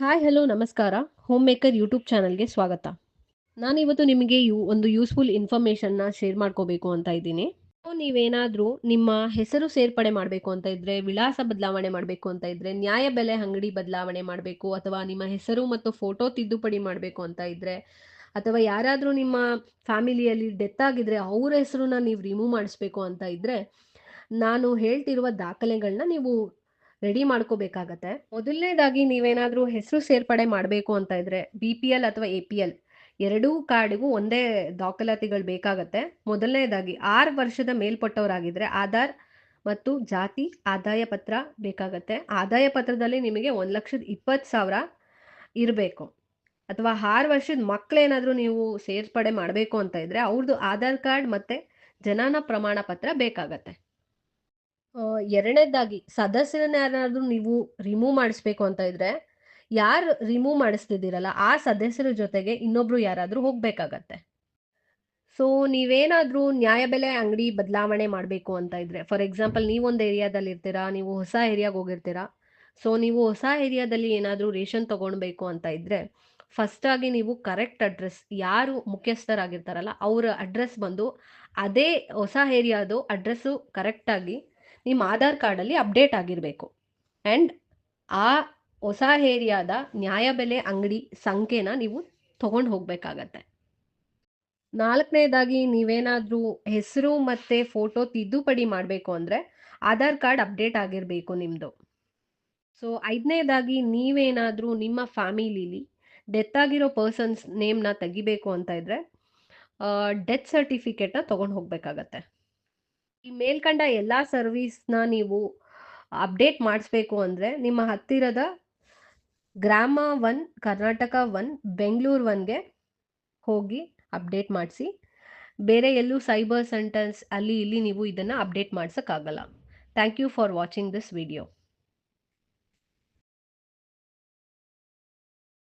Hi hello ನಮಸ್ಕಾರ. Home maker YouTube ಚಾನಲ್‌ಗೆ ಸ್ವಾಗತ. ನಾನಿವತ್ತು ನಿಮಗೆ ಒಂದು ಯೂಸ್‌ಫುಲ್ ಇನ್ಫಾರ್ಮೇಷನ್‌ನ ಶೇರ್ ಮಾಡ್ಕೋಬೇಕು ಅಂತ ಇದ್ದೀನಿ. ನೀವೇನಾದ್ರೂ ನಿಮ್ಮ ಹೆಸರು ಸೇರ್ಪಡೆ ಮಾಡಬೇಕು ಅಂತ ಇದ್ರೆ, ವಿಳಾಸ ಬದಲಾವಣೆ ಮಾಡಬೇಕು ಅಂತ ಇದ್ರೆ, ನ್ಯಾಯಬೆಲೆ ಅಂಗಡಿ ಬದಲಾವಣೆ ಮಾಡಬೇಕು ಅಥವಾ ನಿಮ್ಮ ಹೆಸರು ಮತ್ತು ಫೋಟೋ ತಿದ್ದುಪಡಿ ಮಾಡಬೇಕು ಅಂತ ಇದ್ರೆ, ಅಥವಾ ಯಾರಾದ್ರೂ ನಿಮ್ಮ ಫ್ಯಾಮಿಲಿಯಲ್ಲಿ ಡೆತ್ ಆಗಿದ್ರೆ ಅವ್ರ ಹೆಸರನ್ನ ನೀವು ರಿಮೂವ್ ಮಾಡಿಸ್ಬೇಕು ಅಂತ ಇದ್ರೆ, ನಾನು ಹೇಳ್ತಿರುವ ದಾಖಲೆಗಳನ್ನ ನೀವು ರೆಡಿ ಮಾಡ್ಕೋಬೇಕಾಗತ್ತೆ. ಮೊದಲನೇದಾಗಿ ನೀವೇನಾದ್ರೂ ಹೆಸರು ಸೇರ್ಪಡೆ ಮಾಡಬೇಕು ಅಂತ ಇದ್ರೆ BPL ಅಥವಾ APL ಎರಡೂ ಕಾರ್ಡ್‌ಗೂ ಒಂದೇ ದಾಖಲಾತಿಗಳು ಬೇಕಾಗತ್ತೆ. ಮೊದಲನೇದಾಗಿ 6 ವರ್ಷದ ಮೇಲ್ಪಟ್ಟವರಾಗಿದ್ರೆ ಆಧಾರ್ ಮತ್ತು ಜಾತಿ ಆದಾಯ ಪತ್ರ ಬೇಕಾಗತ್ತೆ. ಆದಾಯ ಪತ್ರದಲ್ಲಿ ನಿಮಗೆ 1,20,000 ಇರಬೇಕು. ಅಥವಾ 6 ವರ್ಷದ ಮಕ್ಕಳೇನಾದ್ರೂ ನೀವು ಸೇರ್ಪಡೆ ಮಾಡಬೇಕು ಅಂತ ಇದ್ರೆ ಅವ್ರದ್ದು ಆಧಾರ್ ಕಾರ್ಡ್ ಮತ್ತೆ ಜನನ ಪ್ರಮಾಣ ಪತ್ರ ಬೇಕಾಗತ್ತೆ. ಎರಡನೇದಾಗಿ ಸದಸ್ಯರನ್ನ ಯಾರನ್ನಾದ್ರೂ ನೀವು ರಿಮೂವ್ ಮಾಡಿಸ್ಬೇಕು ಅಂತ ಇದ್ರೆ, ಯಾರು ರಿಮೂವ್ ಮಾಡಿಸ್ತಿದ್ದೀರಲ್ಲ, ಆ ಸದಸ್ಯರ ಜೊತೆಗೆ ಇನ್ನೊಬ್ರು ಯಾರಾದ್ರೂ ಹೋಗ್ಬೇಕಾಗತ್ತೆ. ಸೊ, ನೀವೇನಾದ್ರೂ ನ್ಯಾಯಬೆಲೆ ಅಂಗಡಿ ಬದಲಾವಣೆ ಮಾಡಬೇಕು ಅಂತ ಇದ್ರೆ, ಫಾರ್ ಎಕ್ಸಾಂಪಲ್ ನೀವೊಂದು ಏರಿಯಾದಲ್ಲಿ ಇರ್ತೀರಾ, ನೀವು ಹೊಸ ಏರಿಯಾಗೆ ಹೋಗಿರ್ತೀರಾ. ಸೊ, ನೀವು ಹೊಸ ಏರಿಯಾದಲ್ಲಿ ಏನಾದ್ರೂ ರೇಷನ್ ತಗೊಳ್ಬೇಕು ಅಂತ ಇದ್ರೆ, ಫಸ್ಟ್ ಆಗಿ ನೀವು ಕರೆಕ್ಟ್ ಅಡ್ರೆಸ್ ಯಾರು ಮುಖ್ಯಸ್ಥರಾಗಿರ್ತಾರಲ್ಲ, ಅವರ ಅಡ್ರೆಸ್ ಬಂದು ಅದೇ ಹೊಸ ಏರಿಯಾದು ಅಡ್ರೆಸ್ಸು ಕರೆಕ್ಟಾಗಿ ನಿಮ್ಮ ಆಧಾರ್ ಕಾರ್ಡಲ್ಲಿ ಅಪ್ಡೇಟ್ ಆಗಿರಬೇಕು. ಆ್ಯಂಡ್ ಆ ಹೊಸ ಏರಿಯಾದ ನ್ಯಾಯಬೆಲೆ ಅಂಗಡಿ ಸಂಖ್ಯೆನ ನೀವು ತಗೊಂಡು ಹೋಗಬೇಕಾಗತ್ತೆ. ನಾಲ್ಕನೇದಾಗಿ ನೀವೇನಾದ್ರೂ ಹೆಸರು ಮತ್ತೆ ಫೋಟೋ ತಿದ್ದುಪಡಿ ಮಾಡಬೇಕು ಅಂದ್ರೆ ಆಧಾರ್ ಕಾರ್ಡ್ ಅಪ್ಡೇಟ್ ಆಗಿರಬೇಕು ನಿಮ್ಮದು. ಸೊ, ಐದನೇದಾಗಿ ನೀವೇನಾದ್ರೂ ನಿಮ್ಮ ಫ್ಯಾಮಿಲಿಲಿ ಡೆತ್ ಆಗಿರೋ ಪರ್ಸನ್ಸ್ ನೇಮ್‌ನ ತೆಗಿಬೇಕು ಅಂತ ಇದ್ರೆ ಡೆತ್ ಸರ್ಟಿಫಿಕೇಟ್‌ನ ತಗೊಂಡು ಹೋಗಬೇಕಾಗತ್ತೆ. ಈ ಮೇಲ್ಕಂಡ ಎಲ್ಲಾ ಸರ್ವಿಸ್‌ನ ನೀವು ಅಪ್ಡೇಟ್ ಮಾಡಿಸ್ಬೇಕು ಅಂದ್ರೆ ನಿಮ್ಮ ಹತ್ತಿರದ ಗ್ರಾಮ 1, ಕರ್ನಾಟಕ 1, ಬೆಂಗಳೂರು 1ಗೆ ಹೋಗಿ ಅಪ್ಡೇಟ್ ಮಾಡಿಸಿ. ಬೇರೆ ಎಲ್ಲೂ ಸೈಬರ್ ಸೆಂಟರ್ಸ್ ಅಲ್ಲಿ ಇಲ್ಲಿ ನೀವು ಇದನ್ನ ಅಪ್ಡೇಟ್ ಮಾಡ್ಸಕ್ಕಾಗಲ್ಲ. Thank you for watching this video.